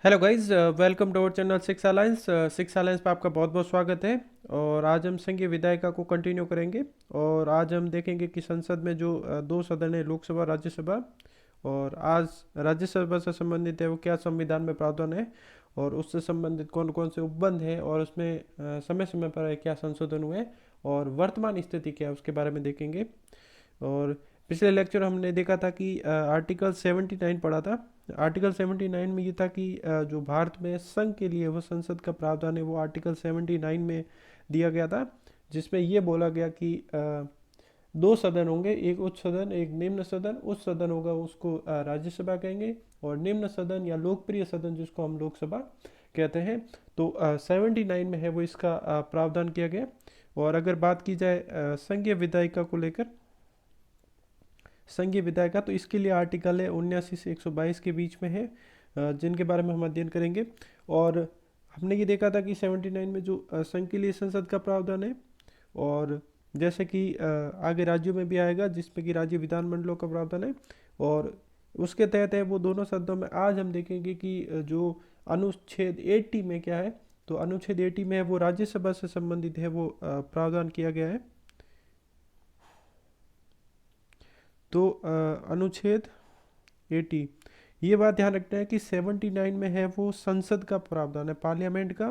Hello guys, welcome to our channel six alliance. Six alliance पे आपका बहुत बहुत स्वागत है। और आज हम संघीय विधायिका को कंटिन्यू करेंगे। और आज हम देखेंगे कि संसद में जो दो सदन है, लोकसभा राज्यसभा। और आज राज्यसभा से संबंधित है वो क्या संविधान में प्रावधान है, और उससे संबंधित कौन कौन से उपबंध है, और उसमें समय समय पर क्या संशोधन हुए, और वर्तमान स्थिति क्या है उसके बारे में देखेंगे। और पिछले लेक्चर हमने देखा था कि आर्टिकल 79 पढ़ा था। आर्टिकल 79 में ये था कि जो भारत में संघ के लिए वो संसद का प्रावधान है वो आर्टिकल 79 में दिया गया था, जिसमें ये बोला गया कि दो सदन होंगे, एक उच्च सदन एक निम्न सदन। उच्च सदन होगा उसको राज्यसभा कहेंगे, और निम्न सदन या लोकप्रिय सदन जिसको हम लोकसभा कहते हैं। तो 79 में है वो इसका प्रावधान किया गया। और अगर बात की जाए संघीय विधायिका को लेकर, संघीय विधायिका, तो इसके लिए आर्टिकल है 79 से 122 के बीच में है, जिनके बारे में हम अध्ययन करेंगे। और हमने ये देखा था कि 79 में जो संघ के लिए संसद का प्रावधान है, और जैसे कि आगे राज्यों में भी आएगा जिसमें कि राज्य विधानमंडलों का प्रावधान है, और उसके तहत है वो दोनों सदनों में। आज हम देखेंगे कि जो अनुच्छेद 80 में क्या है, तो अनुच्छेद 80 में है वो राज्यसभा से संबंधित है वो प्रावधान किया गया है। तो अनुच्छेद 80, ये बात ध्यान रखना है कि 79 में है वो संसद का प्रावधान है, पार्लियामेंट का।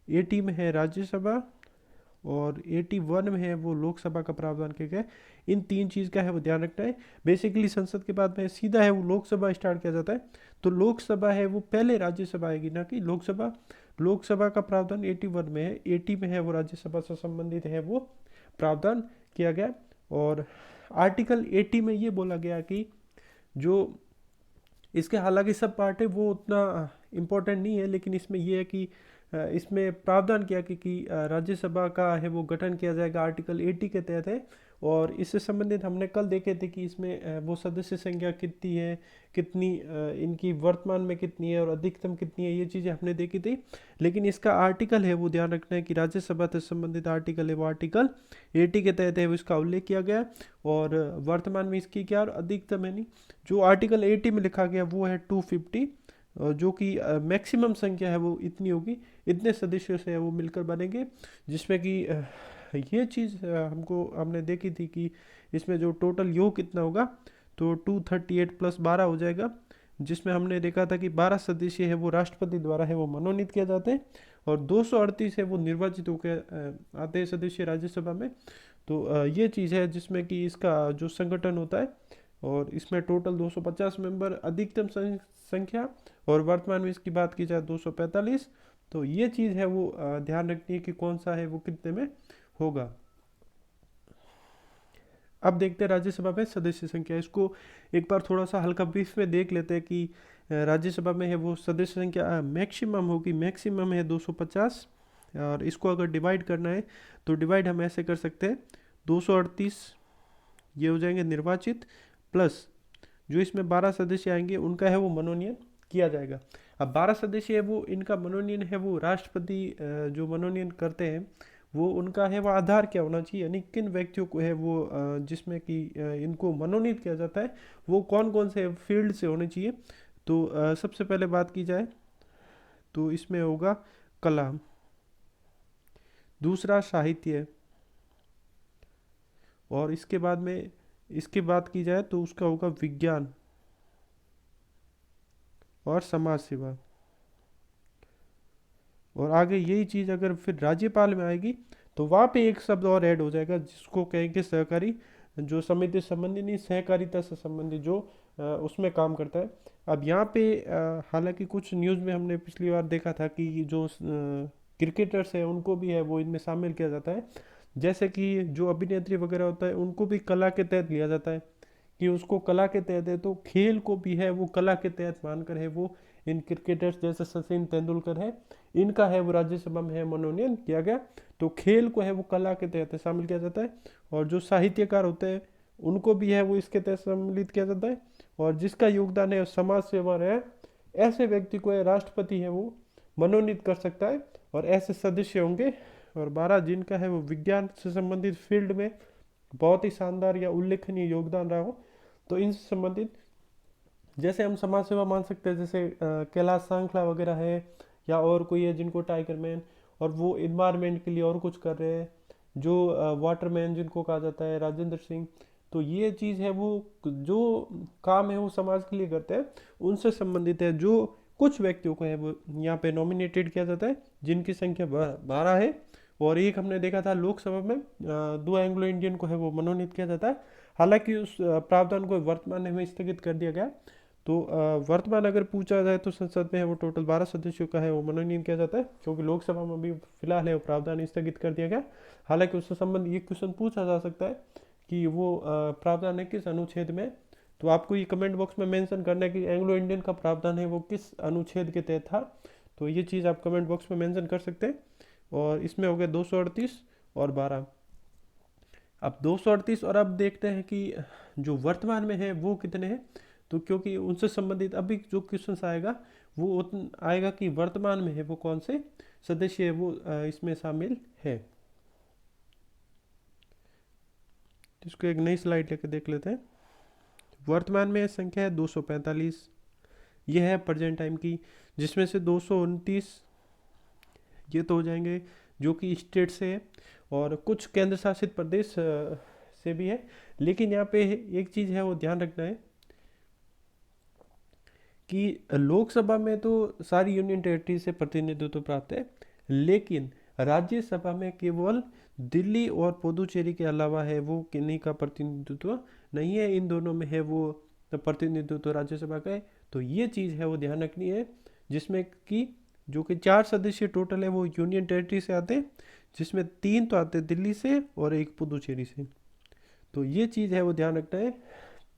80 में है राज्यसभा, और 81 में है वो लोकसभा का प्रावधान किया गया है। इन तीन चीज़ का है वो ध्यान रखना है। बेसिकली संसद के बाद में सीधा है वो लोकसभा स्टार्ट किया जाता है। तो लोकसभा है वो पहले राज्यसभा आएगी, ना कि लोकसभा। लोकसभा का प्रावधान 81 में है, 80 में है वो राज्यसभा से संबंधित है वो प्रावधान किया गया। और आर्टिकल 80 में ये बोला गया कि जो इसके हालांकि सब पार्ट है वो उतना इम्पोर्टेंट नहीं है, लेकिन इसमें ये है कि इसमें प्रावधान किया कि राज्यसभा का है वो गठन किया जाएगा, आर्टिकल 80 के तहत है। और इससे संबंधित हमने कल देखे थे कि इसमें वो सदस्य संख्या कितनी है, कितनी इनकी वर्तमान में कितनी है, और अधिकतम कितनी है, ये चीज़ें हमने देखी थी। लेकिन इसका आर्टिकल है वो ध्यान रखना है कि राज्यसभा से संबंधित आर्टिकल है वो आर्टिकल 80 के तहत है वो इसका उल्लेख किया गया है। और वर्तमान में इसकी क्या, और अधिकतम है नहीं। जो आर्टिकल 80 में लिखा गया वो है 250, जो कि मैक्सिमम संख्या है वो इतनी होगी, इतने सदस्यों से वो मिलकर बनेंगे। जिसमें कि ये चीज़ हमने देखी थी कि इसमें जो टोटल योग कितना होगा, तो 238 प्लस 12 हो जाएगा। जिसमें हमने देखा था कि 12 सदस्य है वो राष्ट्रपति द्वारा है वो मनोनीत किया जाते हैं, और 238 है वो निर्वाचित होकर आते हैं सदस्य राज्यसभा में। तो ये चीज़ है जिसमें कि इसका जो संगठन होता है, और इसमें टोटल 250 मेंबर अधिकतम संख्या, और वर्तमान में इसकी बात की जाए 245। तो ये चीज़ है वो ध्यान रखनी है कि कौन सा है वो कितने में होगा। अब देखते हैं राज्यसभा में सदस्य संख्या, इसको एक बार थोड़ा सा हल्का ब्रीफ में देख लेते हैं कि राज्यसभा में है वो सदस्य संख्या मैक्सिमम होगी, मैक्सिमम है 250। और इसको अगर डिवाइड करना है तो डिवाइड हम ऐसे कर सकते हैं, 238 ये हो जाएंगे निर्वाचित, प्लस जो इसमें 12 सदस्य आएंगे उनका है वो मनोनयन किया जाएगा। अब 12 सदस्य है वो इनका मनोनयन है वो राष्ट्रपति जो मनोनयन करते हैं, वो उनका है वो आधार क्या होना चाहिए, यानी किन व्यक्तियों को है वो जिसमें कि इनको मनोनीत किया जाता है वो कौन कौन से फील्ड से होने चाहिए। तो सबसे पहले बात की जाए तो इसमें होगा कला, दूसरा साहित्य, और इसके बाद में इसकी बात की जाए तो उसका होगा विज्ञान और समाज सेवा। और आगे यही चीज़ अगर फिर राज्यपाल में आएगी तो वहाँ पे एक शब्द और ऐड हो जाएगा जिसको कहेंगे सहकारी, जो समिति संबंधी नहीं, सहकारिता से संबंधित जो उसमें काम करता है। अब यहाँ पे हालांकि कुछ न्यूज़ में हमने पिछली बार देखा था कि जो क्रिकेटर्स हैं उनको भी है वो इनमें शामिल किया जाता है। जैसे कि जो अभिनेत्री वगैरह होता है उनको भी कला के तहत लिया जाता है, कि उसको कला के तहत है, तो खेल को भी है वो कला के तहत मानकर है वो इन क्रिकेटर्स जैसे सचिन तेंदुलकर है, इनका है वो राज्यसभा में है मनोनयन किया गया। तो खेल को है वो कला के तहत शामिल किया जाता है। और जो साहित्यकार होते हैं उनको भी है वो इसके तहत सम्मिलित किया जाता है। और जिसका योगदान है समाज सेवा में है, ऐसे व्यक्ति को है राष्ट्रपति है वो मनोनीत कर सकता है, और ऐसे सदस्य होंगे। और 12 जिनका है वो विज्ञान से संबंधित फील्ड में बहुत ही शानदार या उल्लेखनीय योगदान रहा हो, तो इनसे संबंधित जैसे हम समाज सेवा मान सकते हैं, जैसे कैलाश सांखला वगैरह है, या और कोई है जिनको टाइगर मैन, और वो इन्वायरमेंट के लिए और कुछ कर रहे हैं, जो वाटरमैन जिनको कहा जाता है, राजेंद्र सिंह। तो ये चीज़ है, वो जो काम है वो समाज के लिए करते हैं, उनसे संबंधित है। जो कुछ व्यक्तियों को है वो यहाँ पे नॉमिनेटेड किया जाता है, जिनकी संख्या 12 है। और एक हमने देखा था लोकसभा में 2 एंग्लो इंडियन को है वो मनोनीत किया जाता है। हालांकि उस प्रावधान को वर्तमान में स्थगित कर दिया गया। तो वर्तमान अगर पूछा जाए तो संसद में है वो टोटल 12 सदस्यों का है वो मनोनीत किया जाता है, क्योंकि लोकसभा में भी फिलहाल है वो प्रावधान स्थगित कर दिया गया। हालांकि उससे संबंधित ये क्वेश्चन पूछा जा सकता है कि वो प्रावधान है किस अनुच्छेद में। तो आपको ये कमेंट बॉक्स में मेंशन करना है कि एंग्लो इंडियन का प्रावधान है वो किस अनुच्छेद के तहत था। तो ये चीज़ आप कमेंट बॉक्स में मेंशन कर सकते हैं। और इसमें हो गया 238 और 12। अब 238, और अब देखते हैं कि जो वर्तमान में है वो कितने हैं। तो क्योंकि उनसे संबंधित अभी जो क्वेश्चन आएगा वो आएगा कि वर्तमान में है वो कौन से सदस्य है वो इसमें शामिल है। तो इसको एक नई स्लाइड लेकर देख लेते हैं। वर्तमान में संख्या है 245, ये है प्रेजेंट टाइम की, जिसमें से 229 ये तो हो जाएंगे जो कि स्टेट से है, और कुछ केंद्र शासित प्रदेश से भी है। लेकिन यहाँ पे एक चीज़ है वो ध्यान रखना है कि लोकसभा में तो सारी यूनियन टेरिटरी से प्रतिनिधित्व प्राप्त है, लेकिन राज्यसभा में केवल दिल्ली और पुदुचेरी के अलावा है वो किन्हीं का प्रतिनिधित्व नहीं है। इन दोनों में है वो प्रतिनिधित्व राज्यसभा का है। तो ये चीज़ है वो ध्यान रखनी है, जिसमें कि जो कि 4 सदस्य टोटल है वो यूनियन टेरिटरी से आते हैं, जिसमें 3 तो आते हैं दिल्ली से और एक पुदुचेरी से। तो ये चीज़ है वो ध्यान रखना है,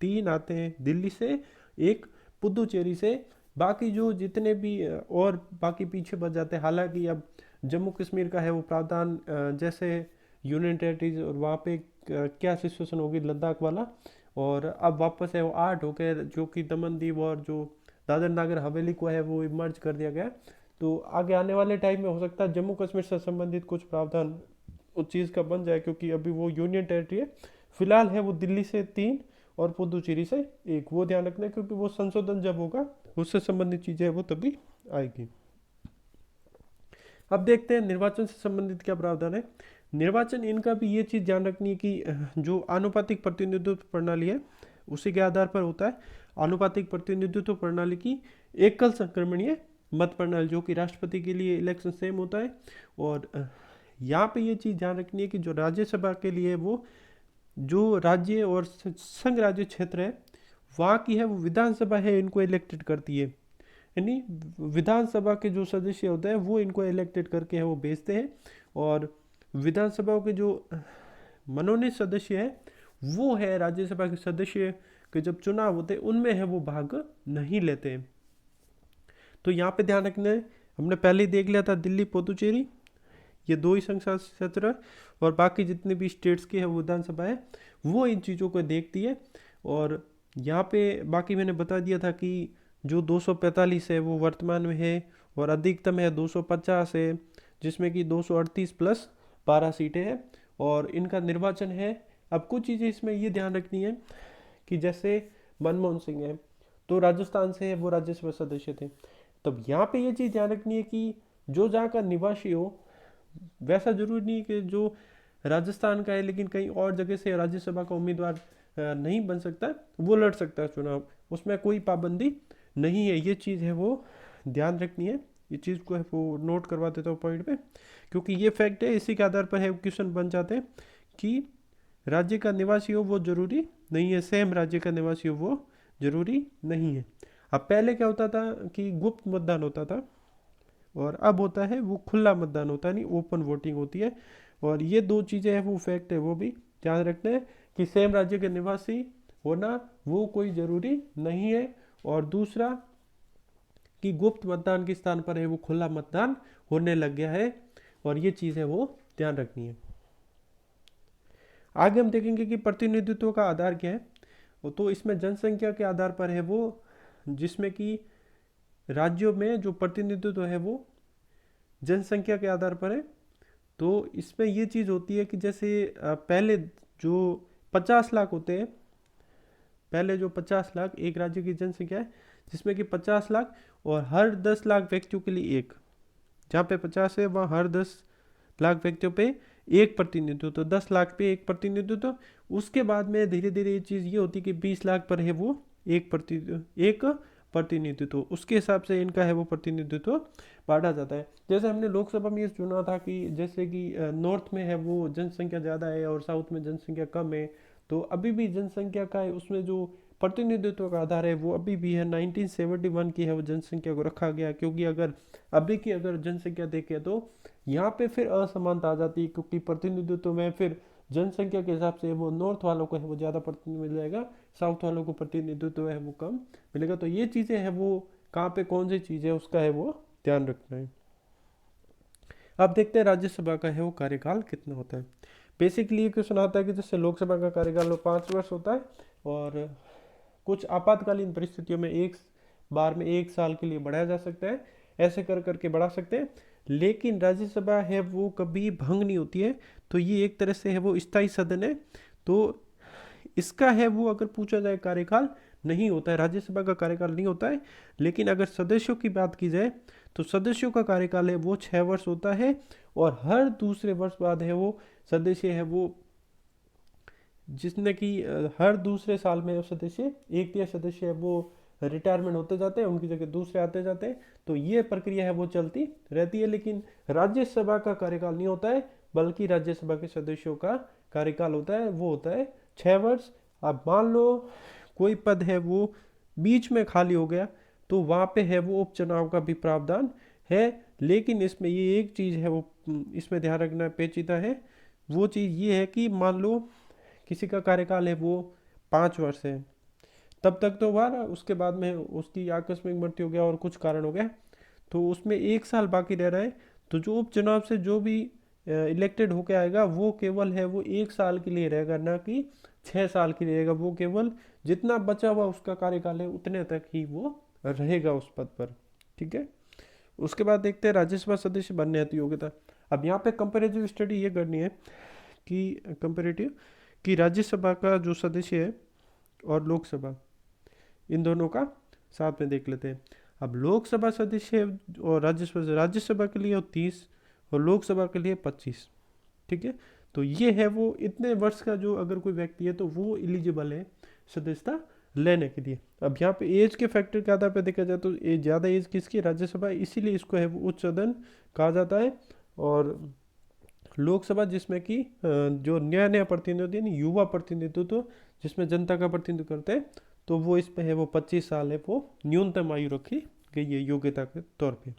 3 आते हैं दिल्ली से, एक पुदुचेरी से। बाकी जो जितने भी और बाकी पीछे बच जाते हैं। हालांकि अब जम्मू कश्मीर का है वो प्रावधान जैसे यूनियन टेरिटरीज, और वहाँ पे क्या सिचुएशन होगी लद्दाख वाला, और अब वापस है वो 8 हो गए, जो कि दमन दीव और जो दादर नागर हवेली को है वो मर्ज कर दिया गया। तो आगे आने वाले टाइम में हो सकता है जम्मू कश्मीर से संबंधित कुछ प्रावधान उस चीज़ का बन जाए, क्योंकि अभी वो यूनियन टेरिटरी है। फिलहाल है वो दिल्ली से 3 और पुदुचेरी से 1, वो ध्यान रखना है, क्योंकि वो संशोधन जब होगा उससे संबंधित चीज़ें वो तभी आएगी। अब देखते हैं निर्वाचन से संबंधित क्या प्रावधान है। निर्वाचन, इनका भी ये चीज़ ध्यान रखनी है कि जो आनुपातिक प्रतिनिधित्व प्रणाली है उसी के आधार पर होता है। आनुपातिक प्रतिनिधित्व प्रणाली की एकल संक्रमणीय मत प्रणाली, जो कि राष्ट्रपति के लिए इलेक्शन सेम होता है। और यहाँ पे ये चीज़ ध्यान रखनी है कि जो राज्यसभा के लिए वो जो राज्य और संघ राज्य क्षेत्र है वहाँ की है वो विधानसभा है इनको इलेक्टेड करती है। यानी विधानसभा के जो सदस्य होते हैं वो इनको इलेक्टेड करके है वो भेजते हैं। और विधानसभा के जो मनोनीत सदस्य हैं वो है राज्यसभा के सदस्य के जब चुनाव होते हैं उनमें है वो भाग नहीं लेते हैं। तो यहाँ पे ध्यान रखना है, हमने पहले ही देख लिया था दिल्ली पुदुचेरी, ये 2 ही संघ शासित क्षेत्र है, और बाकी जितने भी स्टेट्स की है वो विधानसभा है वो इन चीज़ों को देखती है। और यहाँ पे बाकी मैंने बता दिया था कि जो 245 है वो वर्तमान में है, और अधिकतम है 250 है, जिसमें कि 238 प्लस 12 सीटें हैं, और इनका निर्वाचन है। अब कुछ चीज़ें इसमें ये ध्यान रखनी है कि जैसे मनमोहन सिंह है तो राजस्थान से है वो राज्यसभा सदस्य थे। तब यहाँ पे ये चीज़ ध्यान रखनी है कि जो जहाँ का निवासी हो, वैसा जरूरी नहीं कि जो राजस्थान का है लेकिन कहीं और जगह से राज्यसभा का उम्मीदवार नहीं बन सकता, वो लड़ सकता है चुनाव, उसमें कोई पाबंदी नहीं है। ये चीज़ है वो ध्यान रखनी है। ये चीज़ को है वो नोट करवा देता हूँ पॉइंट पे, क्योंकि ये फैक्ट है, इसी के आधार पर है क्वेश्चन बन जाते हैं कि राज्य का निवासी हो वो जरूरी नहीं है, सेम राज्य का निवासी हो वो जरूरी नहीं है। अब पहले क्या होता था कि गुप्त मतदान होता था, और अब होता है वो खुला मतदान होता है, नहीं ओपन वोटिंग होती है। और ये 2 चीज़ें हैं वो फैक्ट है वो भी ध्यान रखना है कि सेम राज्य के निवासी होना वो कोई ज़रूरी नहीं है। और दूसरा कि गुप्त मतदान के स्थान पर है वो खुला मतदान होने लग गया है, और ये चीज़ है वो ध्यान रखनी है। आगे हम देखेंगे कि प्रतिनिधित्व का आधार क्या है। तो इसमें जनसंख्या के आधार पर है वो, जिसमें कि राज्यों में जो प्रतिनिधित्व है वो जनसंख्या के आधार पर है। तो इसमें ये चीज़ होती है कि जैसे पहले जो 50 लाख होते हैं पहले जो 50 लाख एक राज्य की जनसंख्या है, जिसमें कि 50 लाख और हर 10 लाख व्यक्तियों के लिए एक, जहाँ पे 50 है वहाँ हर 10 लाख व्यक्तियों पे एक प्रतिनिधित्व, तो 10 लाख पे एक प्रतिनिधित्व। उसके बाद में धीरे धीरे ये चीज़ ये होती कि 20 लाख पर है वो एक प्रतिनिधित्व, उसके हिसाब से इनका है वो प्रतिनिधित्व बांटा जाता है। जैसे हमने लोकसभा में ये चुना था कि जैसे कि नॉर्थ में है वो जनसंख्या ज़्यादा है और साउथ में जनसंख्या कम है, तो अभी भी जनसंख्या का है उसमें जो प्रतिनिधित्व का आधार है वो अभी भी है 1971 की है वो जनसंख्या को रखा गया, क्योंकि अगर अभी की अगर जनसंख्या देखें तो यहाँ पे फिर असमानता आ जाती है, क्योंकि प्रतिनिधित्व में फिर जनसंख्या के हिसाब से वो नॉर्थ वालों को है वो ज़्यादा प्रतिनिधित्व मिल जाएगा, साउथ वालों को प्रतिनिधित्व है वो कम मिलेगा। तो ये चीज़ें हैं वो कहाँ पे कौन सी चीज़ है उसका है वो ध्यान रखना है। अब देखते हैं राज्यसभा का है वो कार्यकाल कितना होता है। बेसिकली ये क्वेश्चन आता है कि जैसे लोकसभा का कार्यकाल 5 वर्ष होता है और कुछ आपातकालीन परिस्थितियों में एक बार में 1 साल के लिए बढ़ाया जा सकता है, ऐसे कर करके बढ़ा सकते हैं, लेकिन राज्यसभा है वो कभी भंग नहीं होती है। तो ये एक तरह से है वो स्थायी सदन है, तो इसका है वो अगर पूछा जाए कार्यकाल नहीं होता है, राज्यसभा का कार्यकाल नहीं होता है। लेकिन अगर सदस्यों की बात की जाए तो सदस्यों का कार्यकाल है वो 6 वर्ष होता है, और हर दूसरे वर्ष बाद है वो सदस्य है वो, जिसने कि हर दूसरे साल में सदस्य एक या सदस्य है वो रिटायरमेंट होते जाते हैं, उनकी जगह दूसरे आते जाते हैं, तो ये प्रक्रिया है वो चलती रहती है। लेकिन राज्यसभा का कार्यकाल नहीं होता है, बल्कि राज्यसभा के सदस्यों का कार्यकाल होता है वो होता है 6 वर्ष। अब मान लो कोई पद है वो बीच में खाली हो गया, तो वहाँ पे है वो उपचुनाव का भी प्रावधान है, लेकिन इसमें ये एक चीज़ है वो इसमें ध्यान रखना पेचीदा है। वो चीज़ ये है कि मान लो किसी का कार्यकाल है वो 5 वर्ष है, तब तक तो हुआ ना, उसके बाद में उसकी आकस्मिक मृत्यु हो गया और कुछ कारण हो गया, तो उसमें 1 साल बाकी रह रहा है, तो जो उपचुनाव से जो भी इलेक्टेड होके आएगा वो केवल है वो 1 साल के लिए रहेगा, ना कि 6 साल के लिए रहेगा। वो केवल जितना बचा हुआ उसका कार्यकाल है उतने तक ही वो रहेगा उस पद पर। ठीक है, उसके बाद देखते हैं राज्यसभा सदस्य बनने हेतु योग्यता। अब यहाँ पे कंपेरेटिव स्टडी ये करनी है कि कंपेरेटिव कि राज्यसभा का जो सदस्य है और लोकसभा, इन दोनों का साथ में देख लेते हैं। अब लोकसभा सदस्य और राज्यसभा के लिए 30 और लोकसभा के लिए 25। ठीक है, तो ये है वो इतने वर्ष का जो अगर कोई व्यक्ति है तो वो एलिजिबल है सदस्यता लेने के लिए। अब यहाँ पे एज के फैक्टर के आधार पर देखा जाए तो ज़्यादा एज किसकी, राज्यसभा, इसीलिए इसको है वो उच्च सदन कहा जाता है। और लोकसभा जिसमें कि जो नया नया प्रतिनिधित्व युवा प्रतिनिधित्व जिसमें जनता का प्रतिनिधित्व करते हैं, तो वो इसमें है वो 25 साल है वो न्यूनतम आयु रखी गई है योग्यता के तौर पे।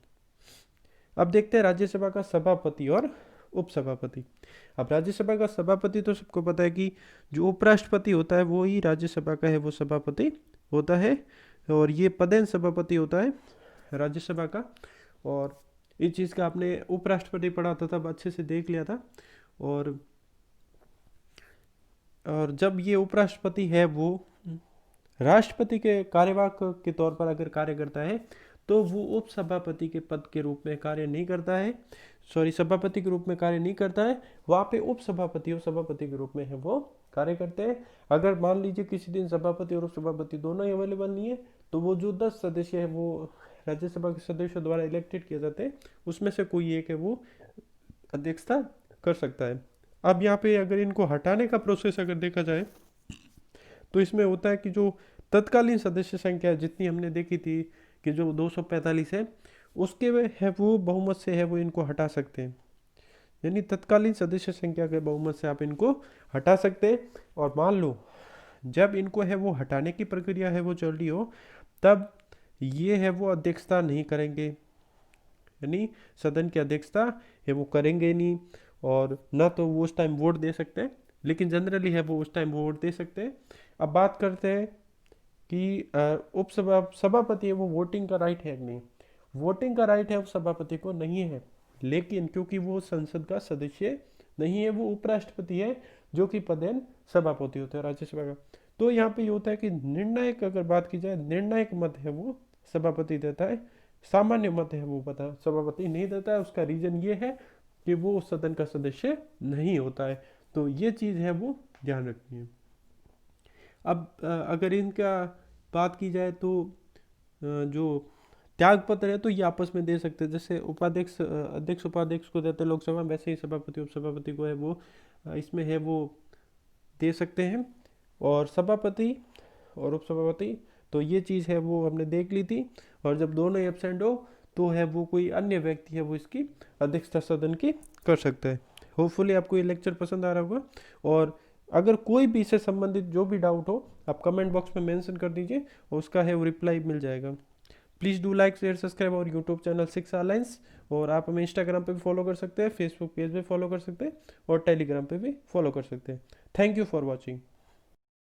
अब देखते हैं राज्यसभा का सभापति और उपसभापति। अब राज्यसभा का सभापति तो सबको पता है कि जो उपराष्ट्रपति होता है वो ही राज्यसभा का है वो सभापति होता है, और ये पदेन सभापति होता है राज्यसभा का। और इस चीज़ का आपने उपराष्ट्रपति पढ़ा था तब अच्छे से देख लिया था। और जब ये उपराष्ट्रपति है वो राष्ट्रपति के कार्यवाहक के तौर पर अगर कार्य करता है तो वो उपसभापति के पद के रूप में कार्य नहीं करता है, सभापति के रूप में कार्य नहीं करता है, वहाँ पे उपसभापति और सभापति के रूप में है वो कार्य करते हैं। अगर मान लीजिए किसी दिन सभापति और उपसभापति दोनों ही अवेलेबल नहीं है, तो वो जो 10 सदस्य है वो राज्यसभा के सदस्यों द्वारा इलेक्टेड किए जाते हैं, उसमें से कोई एक है वो अध्यक्षता कर सकता है। अब यहाँ पे अगर इनको हटाने का प्रोसेस अगर देखा जाए तो इसमें होता है कि जो तत्कालीन सदस्य संख्या जितनी हमने देखी थी कि जो 245 है, उसके है वो बहुमत से है वो इनको हटा सकते हैं, यानी तत्कालीन सदस्य संख्या के बहुमत से आप इनको हटा सकते हैं। और मान लो जब इनको है वो हटाने की प्रक्रिया है वो चल रही हो, तब ये है वो अध्यक्षता नहीं करेंगे, यानी सदन की अध्यक्षता है वो करेंगे नहीं, और ना तो वो उस टाइम वोट दे सकते हैं, लेकिन जनरली है वो उस टाइम वोट दे सकते हैं। अब बात करते हैं कि सभापति है वो वोटिंग का राइट है कि नहीं। वोटिंग का राइट है वो सभापति को नहीं है, लेकिन क्योंकि वो संसद का सदस्य नहीं है, वो उपराष्ट्रपति है जो कि पदेन सभापति होते हैं राज्यसभा का। तो यहाँ पे ये होता है कि निर्णायक अगर बात की जाए, निर्णायक मत है वो सभापति देता है, सामान्य मत है वो पता सभापति नहीं देता है। उसका रीजन ये है कि वो सदन का सदस्य नहीं होता है, तो ये चीज़ है वो ध्यान रखनी है। अब अगर इनका बात की जाए तो जो त्याग पत्र है तो ये आपस में दे सकते हैं, जैसे उपाध्यक्ष अध्यक्ष उपाध्यक्ष को देते हैं लोकसभा में, वैसे ही सभापति उपसभापति को है वो इसमें है वो दे सकते हैं। और सभापति और उपसभापति, तो ये चीज़ है वो हमने देख ली थी। और जब दोनों ही एब्सेंट हो तो है वो कोई अन्य व्यक्ति है वो इसकी अध्यक्षता सदन की कर सकता है। होपफुली आपको ये लेक्चर पसंद आ रहा होगा, और अगर कोई भी इससे संबंधित जो भी डाउट हो आप कमेंट बॉक्स में मेंशन कर दीजिए और उसका है वो रिप्लाई मिल जाएगा। Please do like share subscribe और यूट्यूब चैनल सिक्स अलाइंस। और आप हमें इंस्टाग्राम पे भी फॉलो कर सकते हैं, फेसबुक पेज पे फॉलो कर सकते हैं और टेलीग्राम पे भी फॉलो कर सकते हैं। Thank you for watching.